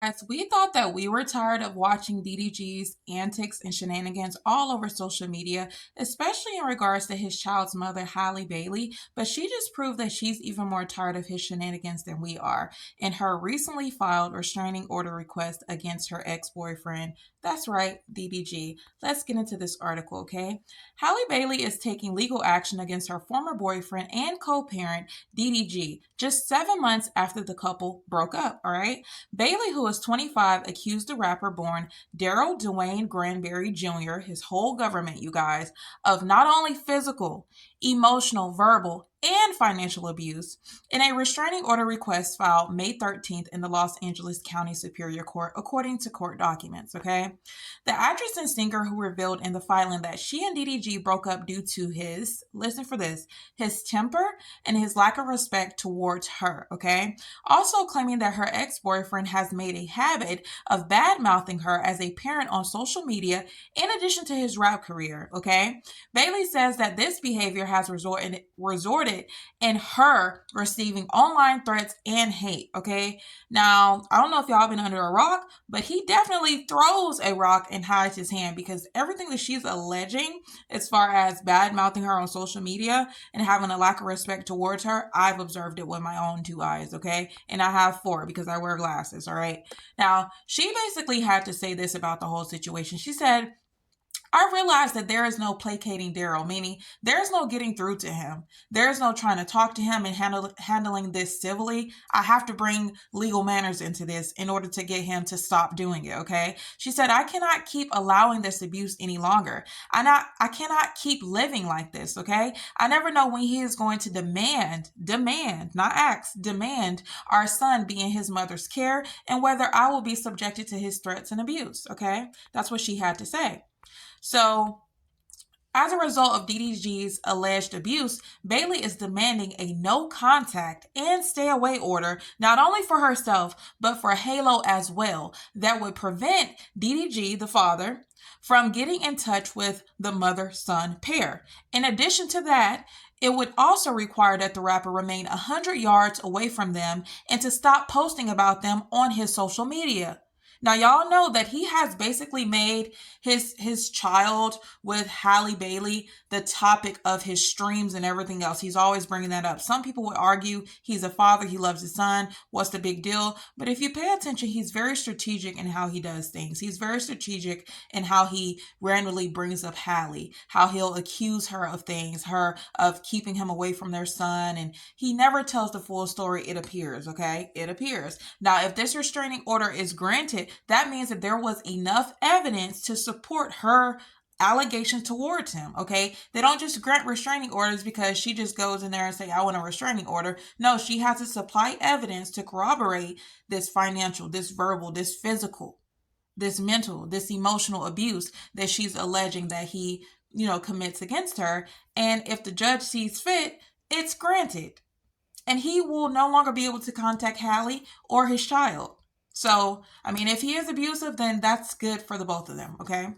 Guys, we thought that we were tired of watching DDG's antics and shenanigans all over social media, especially in regards to his child's mother, Halle Bailey, but she just proved that she's even more tired of his shenanigans than we are in her recently filed restraining order request against her ex-boyfriend. That's right, DDG. Let's get into this article, okay? Halle Bailey is taking legal action against her former boyfriend and co-parent, DDG, just 7 months after the couple broke up, all right? Bailey, who was 25, accused the rapper born Daryl Dwayne Granberry Jr., his whole government, you guys, of not only physical, emotional, verbal, and financial abuse in a restraining order request filed May 13th in the Los Angeles County Superior Court, according to court documents, okay? The actress and singer who revealed in the filing that she and DDG broke up due to his, listen for this, his temper and his lack of respect towards her, okay? Also claiming that her ex-boyfriend has made a habit of bad-mouthing her as a parent on social media in addition to his rap career, okay? Bailey says that this behavior has resulted in her receiving online threats and hate, okay? Now, I don't know if y'all been under a rock, but he definitely throws a rock and hides his hand because everything that she's alleging as far as bad-mouthing her on social media and having a lack of respect towards her, I've observed it with my own two eyes, okay? And I have four because I wear glasses, all right? Now, she basically had to say this about the whole situation. She said, I realized that there is no placating Daryl, meaning there's no getting through to him. There's no trying to talk to him and handling this civilly. I have to bring legal manners into this in order to get him to stop doing it, okay? She said, I cannot keep allowing this abuse any longer. I cannot keep living like this, okay? I never know when he is going to demand, not ask, demand our son be in his mother's care and whether I will be subjected to his threats and abuse, okay? That's what she had to say. So, as a result of DDG's alleged abuse, Bailey is demanding a no contact and stay away order, not only for herself, but for Halo as well, that would prevent DDG, the father, from getting in touch with the mother son pair. In addition to that, it would also require that the rapper remain 100 yards away from them and to stop posting about them on his social media. Now, y'all know that he has basically made his child with Halle Bailey the topic of his streams and everything else. He's always bringing that up. Some people would argue he's a father, he loves his son. What's the big deal? But if you pay attention, he's very strategic in how he does things. He's very strategic in how he randomly brings up Halle, how he'll accuse her of things, her of keeping him away from their son, and he never tells the full story. It appears, okay? It appears. Now, if this restraining order is granted, that means that there was enough evidence to support her allegations towards him, okay? They don't just grant restraining orders because she just goes in there and say, I want a restraining order. No, she has to supply evidence to corroborate this financial, this verbal, this physical, this mental, this emotional abuse that she's alleging that he, commits against her. And if the judge sees fit, it's granted. And he will no longer be able to contact Halle or his child. So, I mean, if he is abusive, then that's good for the both of them, okay?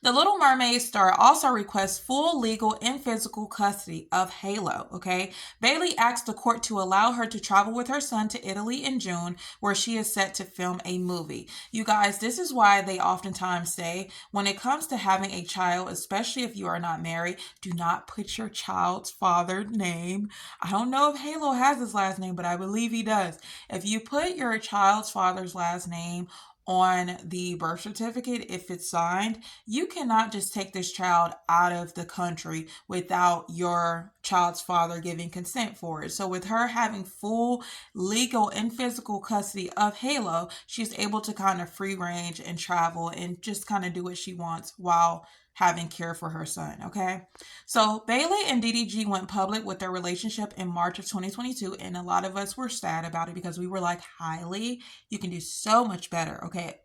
The Little Mermaid star also requests full legal and physical custody of Halo, okay? Bailey asked the court to allow her to travel with her son to Italy in June, where she is set to film a movie. You guys, this is why they oftentimes say, when it comes to having a child, especially if you are not married, do not put your child's father's name. I don't know if Halo has his last name, but I believe he does. If you put your child's father's last name on the birth certificate, if it's signed, you cannot just take this child out of the country without your child's father giving consent for it. So with her having full legal and physical custody of Halo, she's able to kind of free range and travel and just kind of do what she wants while having care for her son, okay? So Bailey and DDG went public with their relationship in March of 2022, and a lot of us were sad about it because we were like, Halle, you can do so much better, okay?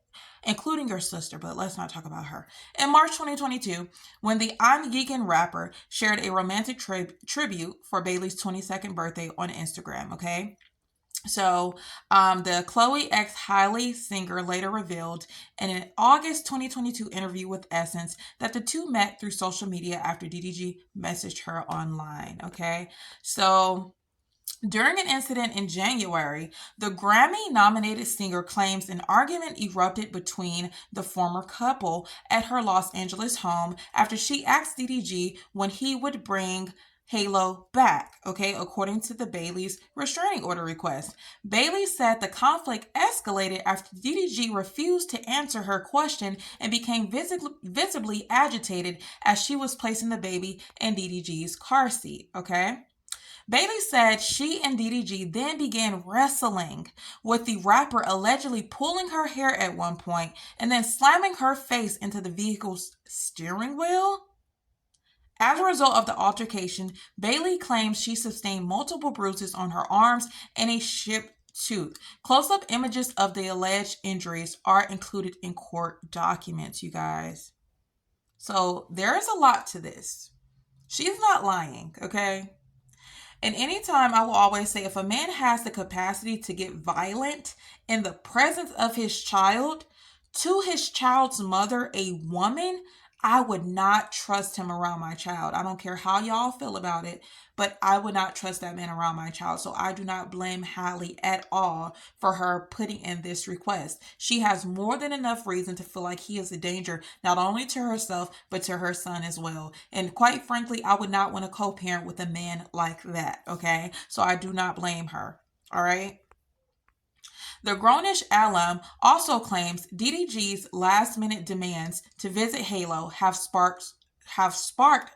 Including your sister, but let's not talk about her. In March 2022, when the I'm Geekin' rapper shared a romantic tribute for Bailey's 22nd birthday on Instagram, okay? So, the Chloe X Halle singer later revealed in an August 2022 interview with Essence that the two met through social media after DDG messaged her online. Okay, so During an incident in January, the Grammy nominated singer claims an argument erupted between the former couple at her Los Angeles home after she asked DDG when he would bring Halo back, okay, according to the Bailey's restraining order request. Bailey said the conflict escalated after DDG refused to answer her question and became visibly agitated as she was placing the baby in DDG's car seat, okay? Bailey said she and DDG then began wrestling, with the rapper allegedly pulling her hair at one point and then slamming her face into the vehicle's steering wheel. As a result of the altercation, Bailey claims she sustained multiple bruises on her arms and a chipped tooth. Close-up images of the alleged injuries are included in court documents, you guys. So there is a lot to this. She's not lying, okay? And anytime, I will always say, if a man has the capacity to get violent in the presence of his child, to his child's mother, a woman, I would not trust him around my child. I don't care how y'all feel about it, but I would not trust that man around my child. So I do not blame Halle at all for her putting in this request. She has more than enough reason to feel like he is a danger, not only to herself, but to her son as well. And quite frankly, I would not want to co-parent with a man like that, okay? So I do not blame her, all right? The Grownish alum also claims DDG's last-minute demands to visit Halo have sparked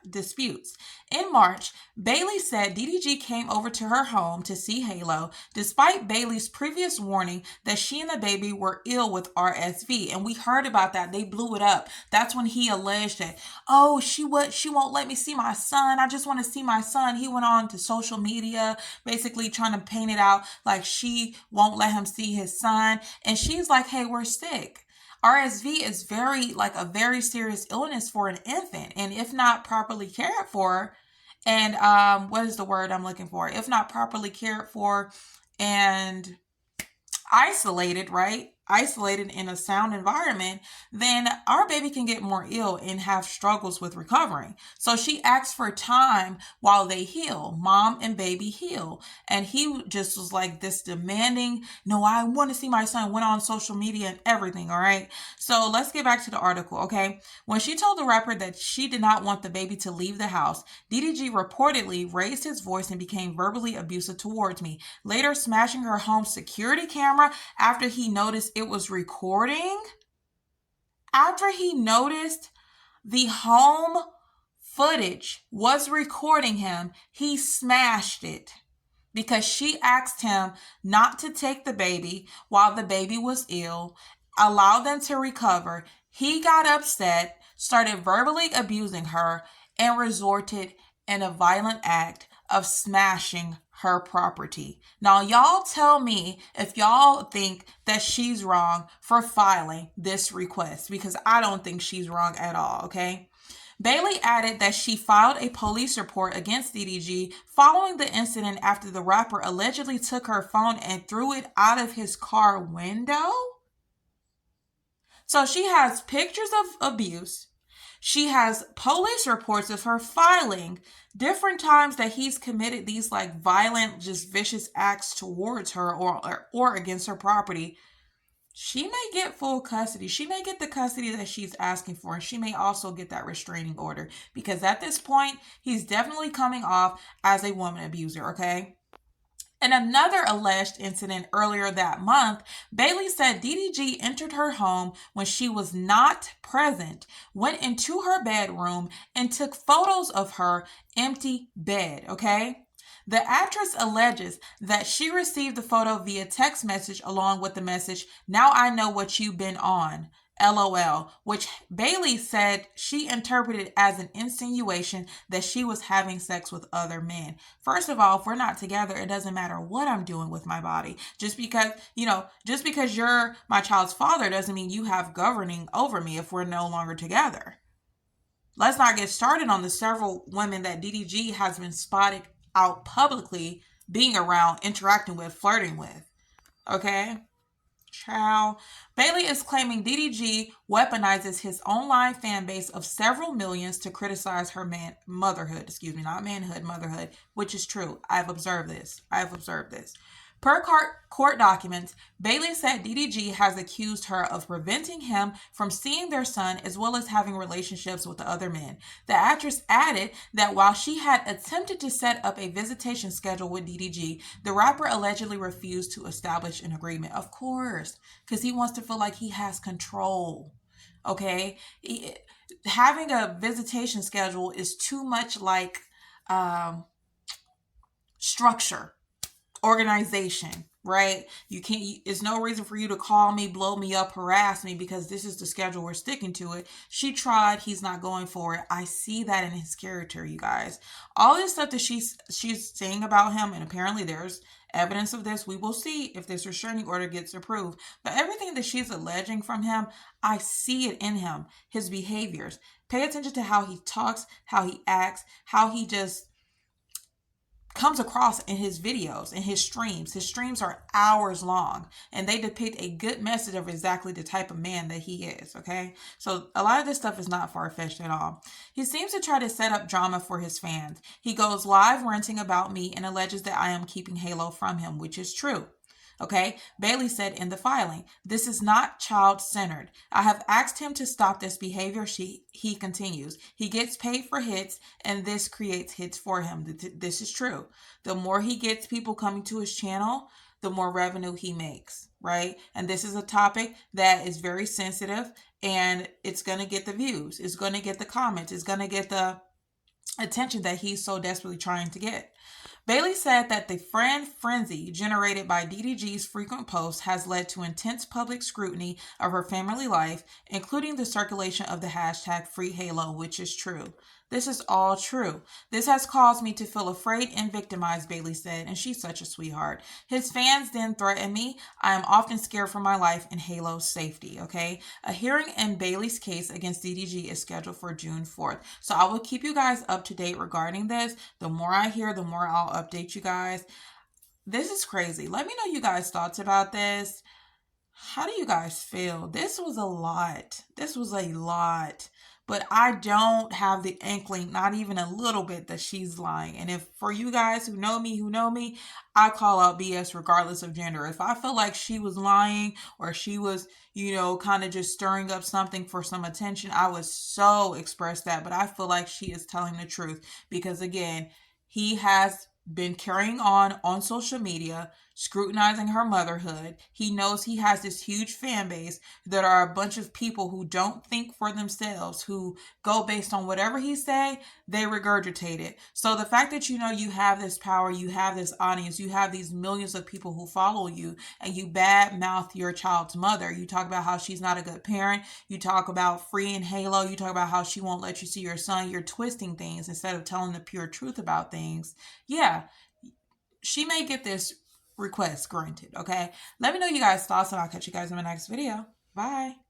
disputes. In March, Bailey said DDG came over to her home to see Halo, despite Bailey's previous warning that she and the baby were ill with RSV. And we heard about that. They blew it up. That's when he alleged that, oh, she won't let me see my son. I just want to see my son. He went on to social media, basically trying to paint it out like she won't let him see his son. And she's like, hey, we're sick. RSV is a very serious illness for an infant, and if not properly cared for, and what is the word I'm looking for? If not properly cared for and isolated, right? Isolated in a sound environment, then our baby can get more ill and have struggles with recovering. So she asked for time while they heal, mom and baby heal. And he just was like this demanding, no, I want to see my son, went on social media and everything, all right? So let's get back to the article, okay? When she told the rapper that she did not want the baby to leave the house, DDG reportedly raised his voice and became verbally abusive towards me, later smashing her home security camera after he noticed it was recording. After he noticed the home footage was recording him, he smashed it because she asked him not to take the baby while the baby was ill, allow them to recover. He got upset, started verbally abusing her, and resorted in a violent act of smashing her property. Now, y'all tell me if y'all think that she's wrong for filing this request, because I don't think she's wrong at all, okay? Bailey added that she filed a police report against DDG following the incident after the rapper allegedly took her phone and threw it out of his car window. So she has pictures of abuse. She has police reports of her filing different times that he's committed these like violent, just vicious acts towards her or against her property. She may get full custody. She may get the custody that she's asking for, and she may also get that restraining order, because at this point, he's definitely coming off as a woman abuser, okay? In another alleged incident earlier that month, Bailey said DDG entered her home when she was not present, went into her bedroom, and took photos of her empty bed, okay? The actress alleges that she received the photo via text message along with the message, "Now I know what you've been on, LOL," which Bailey said she interpreted as an insinuation that she was having sex with other men. First of all, if we're not together, it doesn't matter what I'm doing with my body. Just because you're my child's father doesn't mean you have governing over me if we're no longer together. Let's not get started on the several women that DDG has been spotted out publicly being around, interacting with, flirting with. Okay? Child. Bailey is claiming DDG weaponizes his online fan base of several millions to criticize her motherhood. Excuse me, not manhood, motherhood, which is true. I've observed this. Per court documents, Bailey said DDG has accused her of preventing him from seeing their son as well as having relationships with the other men. The actress added that while she had attempted to set up a visitation schedule with DDG, the rapper allegedly refused to establish an agreement. Of course, because he wants to feel like he has control. Okay? Having a visitation schedule is too much like structure, organization, right? You can't, there's no reason for you to call me, blow me up, harass me because this is the schedule, we're sticking to it. She tried, he's not going for it. I see that in his character, you guys. All this stuff that she's saying about him, and apparently there's evidence of this. We will see if this restraining order gets approved. But everything that she's alleging from him, I see it in him, his behaviors. Pay attention to how he talks, how he acts, how he just comes across in his videos and his streams. His streams are hours long and they depict a good message of exactly the type of man that he is, okay? So a lot of this stuff is not far-fetched at all. He seems to try to set up drama for his fans. He goes live ranting about me and alleges that I am keeping Halo from him, which is true. Okay, Bailey said in the filing, "This is not child-centered. I have asked him to stop this behavior." He continues. "He gets paid for hits, and this creates hits for him." This is true. The more he gets people coming to his channel, the more revenue he makes, right? And this is a topic that is very sensitive, and it's going to get the views. It's going to get the comments. It's going to get the attention that he's so desperately trying to get. Bailey said that the fan frenzy generated by DDG's frequent posts has led to intense public scrutiny of her family life, including the circulation of the hashtag #FreeHalo, which is true. This is all true. This has caused me to feel afraid and victimized, Bailey said, and she's such a sweetheart. His fans then threaten me. I am often scared for my life and Halo's safety, okay? A hearing in Bailey's case against DDG is scheduled for June 4th. So I will keep you guys up to date regarding this. The more I hear, the more I'll update you guys. This is crazy. Let me know you guys' thoughts about this. How do you guys feel? This was a lot. But I don't have the inkling, not even a little bit, that she's lying. And if for you guys who know me, I call out BS regardless of gender. If I feel like she was lying or she was, kind of just stirring up something for some attention, I would so express that. But I feel like she is telling the truth because, again, he has been carrying on social media, scrutinizing her motherhood. He knows he has this huge fan base that are a bunch of people who don't think for themselves, who go based on whatever he say, they regurgitate it. So the fact that you have this power, you have this audience, you have these millions of people who follow you, and you badmouth your child's mother. You talk about how she's not a good parent. You talk about freeing Halo. You talk about how she won't let you see your son. You're twisting things instead of telling the pure truth about things. Yeah, she may get this request granted, okay? Let me know you guys' thoughts, and I'll catch you guys in my next video. Bye.